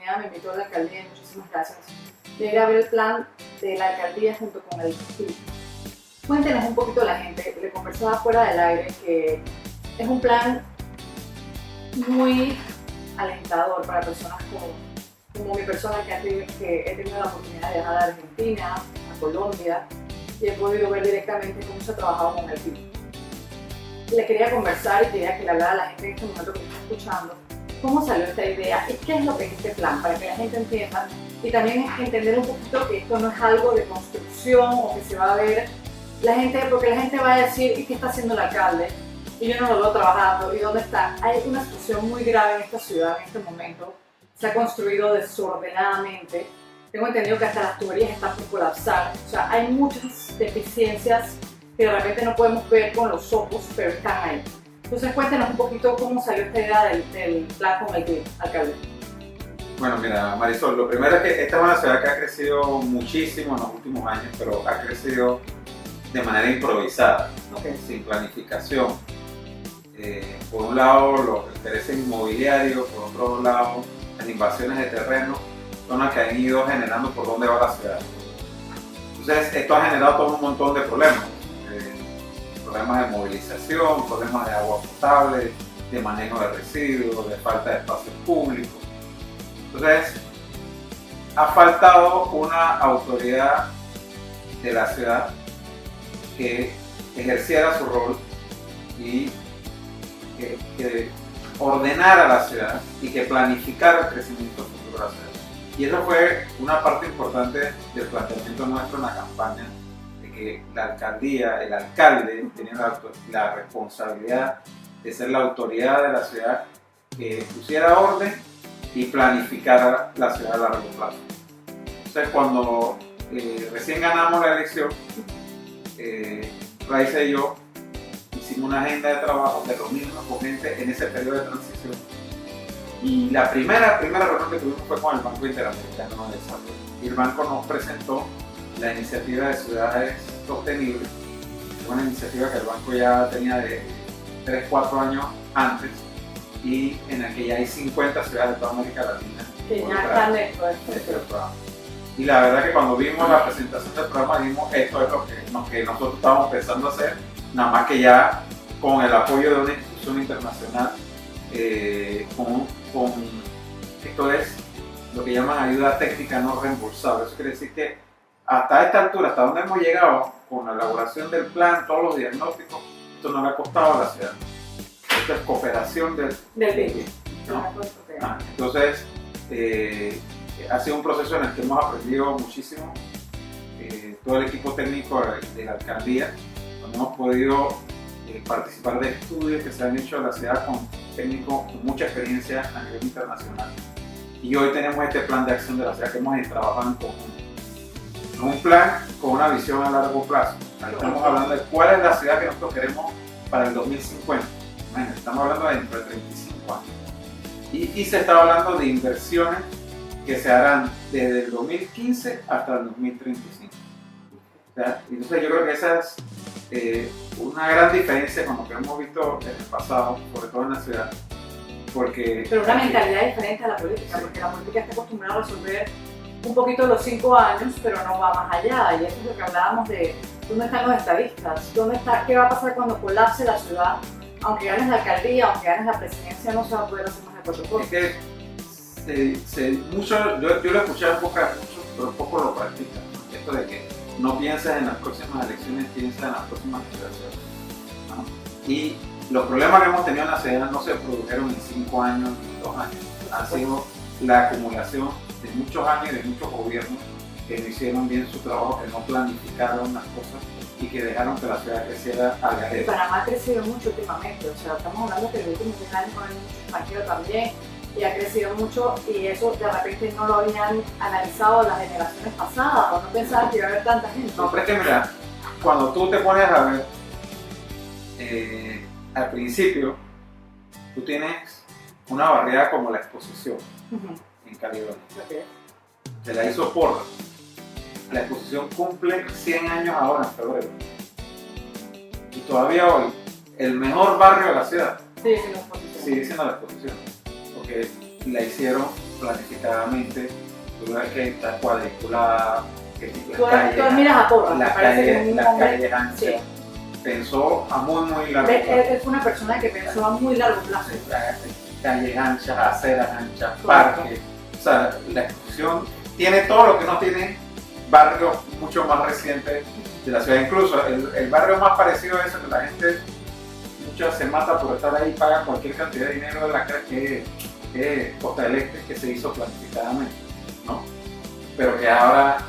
oportunidad, me invitó a la alcaldía, y muchísimas gracias, de ir a ver el plan de la alcaldía junto con el PIB. Cuéntenos un poquito a la gente, le conversaba fuera del aire que es un plan muy alentador para personas como mi persona que he tenido la oportunidad de viajar a Argentina, a Colombia, y he podido ver directamente cómo se ha trabajado con el PIB. Le quería conversar y quería que le hablara a la gente en este momento que me está escuchando cómo salió esta idea y qué es lo que es este plan, para que la gente entienda y también entender un poquito que esto no es algo de construcción o que se va a ver la gente, porque la gente va a decir ¿y qué está haciendo el alcalde? Y yo no lo veo trabajando, ¿y dónde está? Hay una situación muy grave en esta ciudad en este momento, se ha construido desordenadamente, tengo entendido que hasta las tuberías están por colapsar, o sea, hay muchas deficiencias que de repente no podemos ver con los ojos, pero están ahí. Entonces cuéntenos un poquito cómo salió esta idea del plan con el PIB, alcalde. Bueno, mira, Marisol, lo primero es que esta es una ciudad que ha crecido muchísimo en los últimos años, pero ha crecido de manera improvisada, sin planificación. Por un lado, los intereses inmobiliarios, por otro lado, las invasiones de terreno son las que han ido generando por dónde va la ciudad. Entonces, esto ha generado todo un montón de problemas. Problemas de movilización, problemas de agua potable, de manejo de residuos, de falta de espacios públicos. Entonces, ha faltado una autoridad de la ciudad que ejerciera su rol y que ordenara la ciudad y que planificara el crecimiento futuro de la ciudad. Y eso fue una parte importante del planteamiento nuestro en la campaña, de que la alcaldía, el alcalde, tenía la responsabilidad de ser la autoridad de la ciudad que pusiera orden y planificara la ciudad a largo plazo. Entonces, cuando recién ganamos la elección, Raiza y yo hicimos una agenda de trabajo de reunirnos con gente en ese periodo de transición. Y la primera reunión que tuvimos fue con el Banco Interamericano de Desarrollo. Y el banco nos presentó la iniciativa de Ciudades Sostenibles, una iniciativa que el banco ya tenía de 3-4 años antes y en la que ya hay 50 ciudades de toda América Latina que ya están dentro de este programa. Y la verdad que cuando vimos la presentación del programa dijimos esto es lo que nosotros estábamos pensando hacer, nada más que ya con el apoyo de una institución internacional, esto es lo que llaman ayuda técnica no reembolsable. Eso quiere decir que hasta esta altura, hasta donde hemos llegado con la elaboración del plan, todos los diagnósticos, esto no le ha costado a la ciudad. Esto es cooperación del PIB, ¿no? Entonces, ha sido un proceso en el que hemos aprendido muchísimo. Todo el equipo técnico de la alcaldía, donde hemos podido participar de estudios que se han hecho en la ciudad con técnicos con mucha experiencia a nivel internacional. Y hoy tenemos este plan de acción de la ciudad que hemos trabajado en conjunto. Un plan con una visión a largo plazo. Ahí estamos hablando de cuál es la ciudad que nosotros queremos para el 2050. Estamos hablando de dentro de 35 años. Y se está hablando de inversiones que se harán desde el 2015 hasta el 2035. O sea, entonces yo creo que esa es una gran diferencia con lo que hemos visto en el pasado, sobre todo en la ciudad. Pero una mentalidad diferente a la política, porque la política está acostumbrada a resolver un poquito los 5 años, pero no va más allá. Y eso es lo que hablábamos de dónde están los estadistas, qué va a pasar cuando colapse la ciudad. Aunque ganes la alcaldía, aunque ganes la presidencia, no se va a poder hacer más de 4 cosas. Es que yo lo escuché en boca de muchos, pero poco lo practican. Esto de que no piensas en las próximas elecciones, piensas en las próximas generaciones, ¿no? Y los problemas que hemos tenido en la ciudad no se produjeron en 5 años, ni 2 años. Ha sido la acumulación de muchos años y de muchos gobiernos que no hicieron bien su trabajo, que no planificaron las cosas y que dejaron que la ciudad creciera al garete. Panamá ha crecido mucho últimamente, o sea, estamos hablando que en los últimos 10 años hay mucho extranjero también y ha crecido mucho y eso de repente no lo habían analizado las generaciones pasadas o no pensaban que iba a haber tanta gente. No, pero es que mira, cuando tú te pones a ver, al principio tú tienes una barrera como la exposición en Caledonia. Se la hizo Porra. La exposición cumple 100 años ahora en febrero. Y todavía hoy, el mejor barrio de la ciudad sigue siendo la exposición. Porque la hicieron planificadamente, tú ves que está cuadriculada, que tipo Tú miras a Porra, las calles anchas. Sí. Pensó a muy largo plazo. Es una persona que pensó a muy largo plazo. Calles anchas, aceras anchas, parques. O sea, la exclusión tiene todo lo que no tiene barrios mucho más recientes de la ciudad. Incluso el barrio más parecido a eso, que la gente mucha se mata por estar ahí, paga cualquier cantidad de dinero de la que es Costa del Este, que se hizo planificadamente, ¿no? Pero que ahora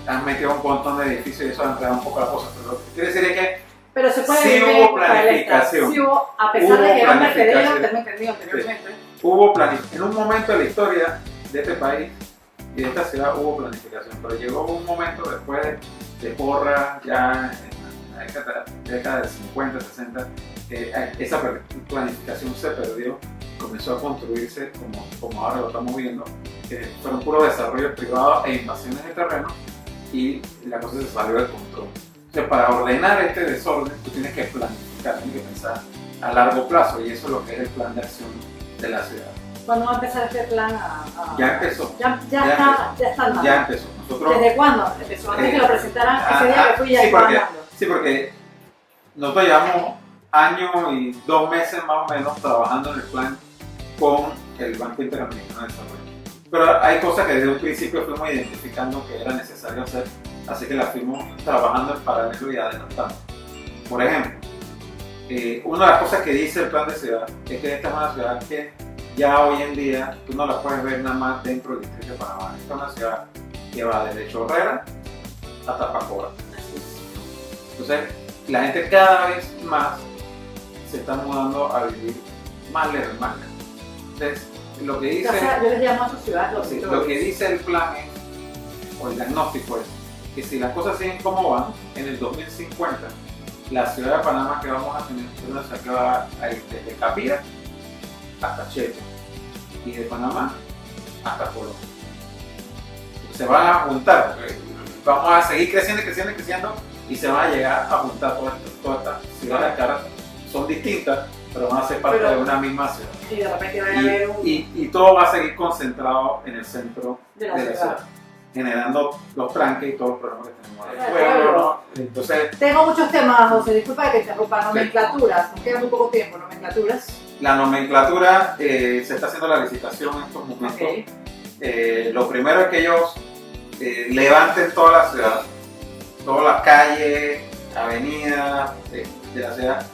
han metido un montón de edificios y eso ha entrado un poco la cosa. Pero lo que quiere decir es que pero se puede sí hubo planificación. Sí hubo, a pesar de que era un vertedero, tengo entendido anteriormente. Sí. Hubo planificación. En un momento de la historia de este país y de esta ciudad hubo planificación, pero llegó un momento después de Porra, ya en la década de 50, 60, que esa planificación se perdió, comenzó a construirse como ahora lo estamos viendo, que fueron puros desarrollos privados e invasiones de terreno y la cosa se salió del control. O sea, para ordenar este desorden tú tienes que planificar, tienes que pensar a largo plazo y eso es lo que es el plan de acción de la ciudad. ¿Cuándo va a empezar este plan Ya empezó. Ya está andando. Ya empezó. Nosotros, ¿desde cuándo empezó? Antes que lo presentaran, ese día que fui ya estaba andando. Sí, porque nosotros llevamos año y 2 meses más o menos trabajando en el plan con el Banco Interamericano de Desarrollo. Pero hay cosas que desde un principio fuimos identificando que era necesario hacer, así que las fuimos trabajando en paralelo y adelantando. Por ejemplo, una de las cosas que dice el plan de ciudad es que esta es una ciudad que ya hoy en día tú no la puedes ver nada más dentro del distrito de Panamá. Esta es una ciudad que va desde Chorrera hasta Pacoa. Entonces, la gente cada vez más se está mudando a vivir más lejos. Entonces, lo que dice, o sea, yo les llamo a su ciudad lo que dice el plan o el diagnóstico es que si las cosas siguen como van, en el 2050 la ciudad de Panamá que vamos a tener es una ciudad que va a ir desde Capira hasta Chepe y de Panamá hasta Colombia. Se van a juntar, porque vamos a seguir creciendo y se van a llegar a juntar todas estas ciudades que ahora son distintas, pero van a ser parte de una misma ciudad. Y de repente va a haber y todo va a seguir concentrado en el centro de la ciudad, generando los tranques y todos los problemas que tenemos en el pueblo, ¿no? Entonces, tengo muchos temas, José, disculpa que te interrumpa. Nomenclaturas, nos queda muy poco tiempo. Nomenclaturas. La nomenclatura, se está haciendo la licitación en estos momentos. Okay. Lo primero es que ellos levanten toda la ciudad, todas las calles, avenidas de la ciudad,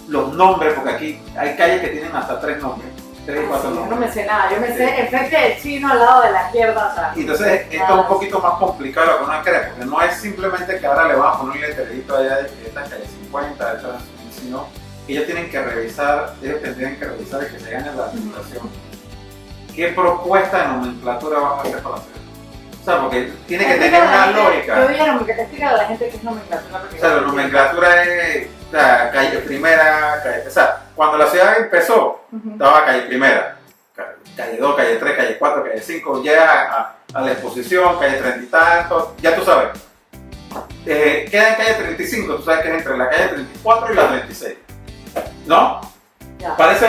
los nombres, porque aquí hay calles que tienen hasta 3 nombres, 3 y 4 nombres. No me sé nada, yo me sé enfrente del chino al lado de la izquierda. O sea, y entonces esto es un poquito más complicado de lo que uno cree, porque no es simplemente que ahora le van a poner un letrerito allá de que esta es calle 50, esta, sino que ellos tienen que revisar, ellos tendrían que revisar y que se gane la licitación. ¿Qué propuesta de nomenclatura vamos a hacer para la ciudad? O sea, porque tiene que tener una lógica. Yo vieron que te explica a la gente qué es nomenclatura. O sea, la nomenclatura es calle primera, o sea, cuando la ciudad empezó, estaba calle primera, calle 2, calle 3, calle 4, calle 5, llega a la exposición, calle 30 y tantos, ya tú sabes. Queda en calle 35, tú sabes que es entre la calle 34 y la 36. ¿No? Ya. Parece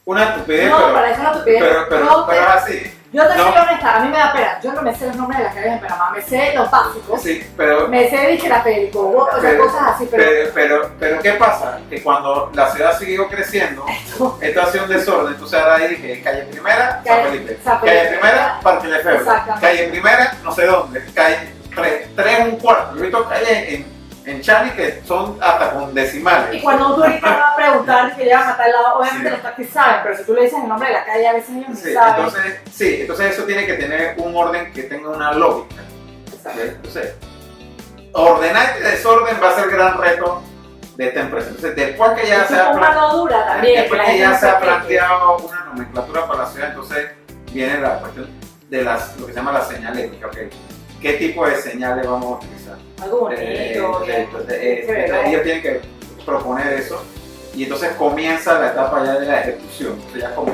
una estupidez, no, parece una estupidez. Pero es así. Yo te soy honesta, a mí me da pena. Yo no me sé los nombres de las calles en Panamá, me sé los básicos. Sí, pero. Me sé Vicherapérico, o sea, cosas así, pero ¿qué pasa? Que cuando la ciudad siguió creciendo, esto hacía un desorden. Entonces ahora dije calle primera, San Felipe. Calle primera, Parque Lefebvre. Calle primera, no sé dónde. Calle 3 un cuarto. Yo he visto calles en Chani que son hasta con decimales. Y cuando tú ahorita vas a preguntar que llevan a tal lado, obviamente los taxis saben, pero si tú le dices el nombre de la calle, a veces ellos no saben. Entonces eso tiene que tener un orden que tenga una lógica. Exacto. Entonces, ordenar este desorden va a ser el gran reto de esta empresa. Entonces, después que ya se ha planteado una nomenclatura para la ciudad, entonces viene la cuestión de lo que se llama la señalética. Okay. ¿Qué tipo de señales vamos a utilizar? Algo bonito. Ellos tienen que proponer eso y entonces comienza la etapa ya de la ejecución. Entonces ya no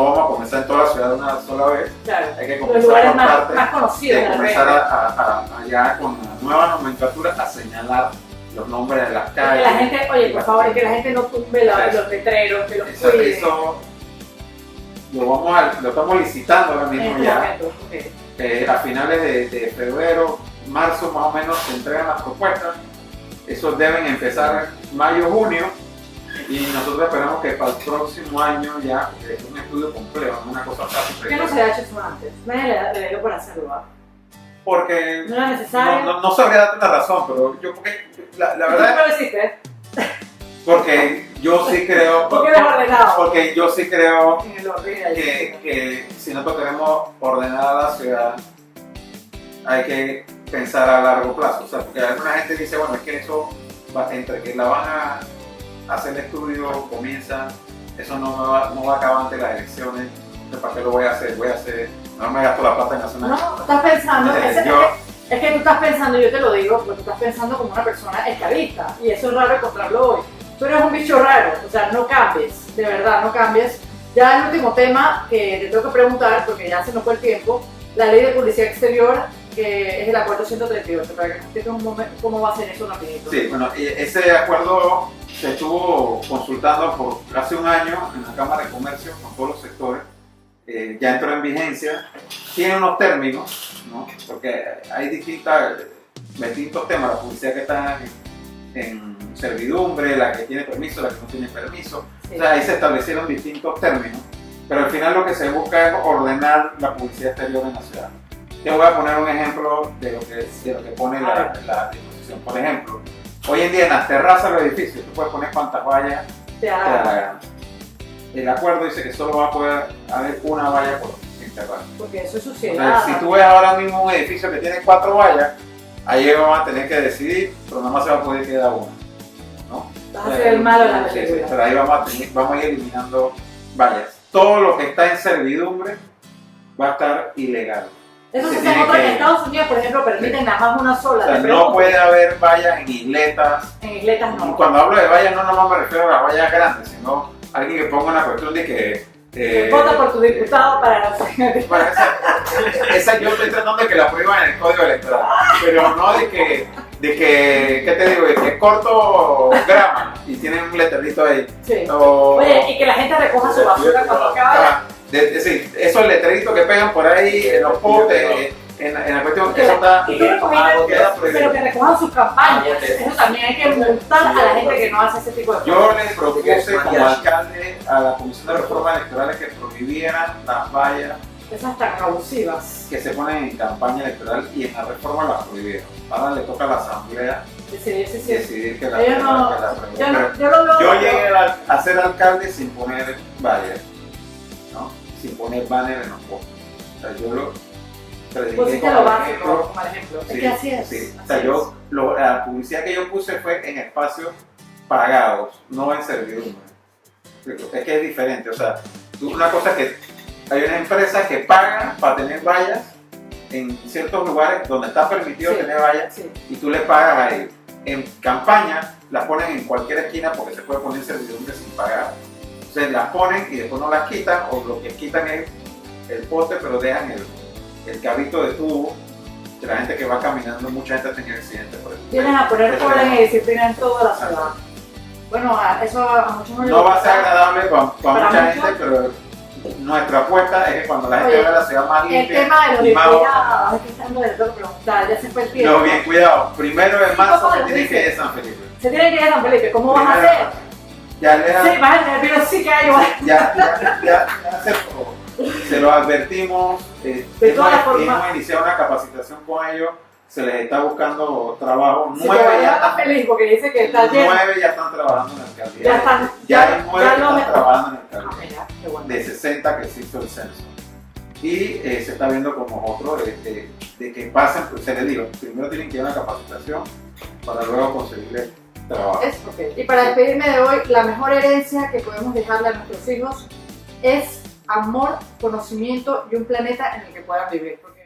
vamos a comenzar en toda la ciudad de una sola vez. Claro. Hay que los comenzar lugares más conocidos. comenzar ya con la nueva nomenclatura a señalar los nombres de las calles. Que la gente, oye, por favor, que la gente no tumbe los letreros, que los cuide. lo estamos licitando ahora mismo ya. A finales de febrero, marzo más o menos se entregan las propuestas. Esos deben empezar mayo, junio. Y nosotros esperamos que para el próximo año ya, porque es un estudio complejo, no es una cosa fácil. ¿Por qué no se ha hecho eso antes? Nadie le dio por hacerlo, ¿verdad? Porque no era necesario. No sabría darte una razón, pero yo porque la verdad. ¿Por qué lo hiciste? Porque yo sí creo. ¿Por qué desordenado? Porque yo sí creo En el orden que si nosotros queremos ordenar la ciudad, hay que pensar a largo plazo. O sea, porque alguna gente dice, bueno, es que eso entre que la van a hacer el estudio, comienza, eso no va a acabar antes de las elecciones. Entonces, ¿para qué lo voy a hacer? No me gasto la plata en hacer nada. No, estás pensando, es que tú estás pensando, yo te lo digo, porque tú estás pensando como una persona esclavista, y eso es raro encontrarlo hoy. Tú eres un bicho raro, o sea, no cambies, de verdad, no cambies. Ya el último tema que te tengo que preguntar, porque ya se nos fue el tiempo, la ley de publicidad exterior, que es el acuerdo 138, para que nos expliques cómo va a ser eso rapidito. Sí, bueno, ese acuerdo se estuvo consultando por hace un año en la Cámara de Comercio con todos los sectores. Ya entró en vigencia, tiene unos términos, ¿no? Porque hay distintos temas, la publicidad que está en servidumbre, la que tiene permiso, la que no tiene permiso, sí. O sea, ahí se establecieron distintos términos, pero al final lo que se busca es ordenar la publicidad exterior en la ciudad. Te voy a poner un ejemplo de lo que pone la disposición. Por ejemplo, hoy en día en las terrazas de los edificios tú puedes poner cuantas vallas te da la gana. El acuerdo dice que solo va a poder haber una valla por terraza. Porque eso es sociedad. Entonces, si tú ves ahora mismo un edificio que tiene 4 vallas, ahí vamos a tener que decidir, pero nada más se va a poder quedar una, ¿no? Vas a ser el malo de la película. Sí, pero ahí vamos a ir eliminando vallas. Todo lo que está en servidumbre va a estar ilegal. Eso se nota que en Estados Unidos, por ejemplo, permiten nada más una sola. O sea, no puede haber vallas en isletas. En isletas no. Cuando hablo de vallas no nomás me refiero a las vallas grandes, sino alguien que ponga una cuestión de que vota por tu diputado para no sé. Bueno, esa yo estoy tratando de que la prohíban en el código electoral, pero no de que ¿qué te digo? De que corto grama y tienen un letrerito ahí. Sí. Oye, y que la gente recoja su basura cuando acaba. Sí, esos letreritos que pegan por ahí en los postes, en la cuestión, eso está. Pero que recojan sus campañas. Eso también hay que multar a la gente que no hace ese tipo de cosas. Yo le propuse como alcalde a la Comisión de Reformas Electorales que prohibieran las vallas. Esas tan abusivas. Que se ponen en campaña electoral y en la reforma las prohibieron. Ahora le toca a la Asamblea decidir que la prohíban. Yo llegué a ser alcalde sin poner vallas, ¿no? Sin poner banner en los postes. O sea, yo lo pues lo básico, como ejemplo. Sí, es que así es. Sí. O sea, la publicidad que yo puse fue en espacios pagados, no en servidumbre. Es que es diferente. O sea, una cosa es que hay una empresa que paga para tener vallas en ciertos lugares donde está permitido tener vallas y tú le pagas a ellos. En campaña las ponen en cualquier esquina porque se puede poner servidumbre sin pagar. Entonces las ponen y después no las quitan, o lo que quitan es el poste, pero dejan el carrito de tubo, que la gente que va caminando, mucha gente tiene accidentes por eso. Vienen a poner orden y disciplina en toda la ciudad. Bueno, eso a muchos no va a ser agradable para mucha gente, pero nuestra apuesta es que cuando la gente vea la ciudad más limpia. El tema de los bien cuidados, es que estando de todo preguntar, ya se fue el tiempo. Los bien cuidados, primero de marzo se tiene que ir de San Felipe. Se tiene que ir de San Felipe, ¿cómo vas a hacer? Sí, vas a tener, pero sí que hay igual. Ya se lo advertimos, hemos iniciado una capacitación con ellos, se les está buscando trabajo. 9 ya están feliz porque dice que está lleno. 9 ya están trabajando en la alcaldía. Ya hay 9 que están trabajando en la alcaldía. De 60 que se hizo el censo. Y se está viendo como otro de que pasen, pues, se les digo, primero tienen que ir a una capacitación para luego conseguirle trabajo. Okay. Y para despedirme de hoy, la mejor herencia que podemos dejarle a nuestros hijos es amor, conocimiento y un planeta en el que puedan vivir. Porque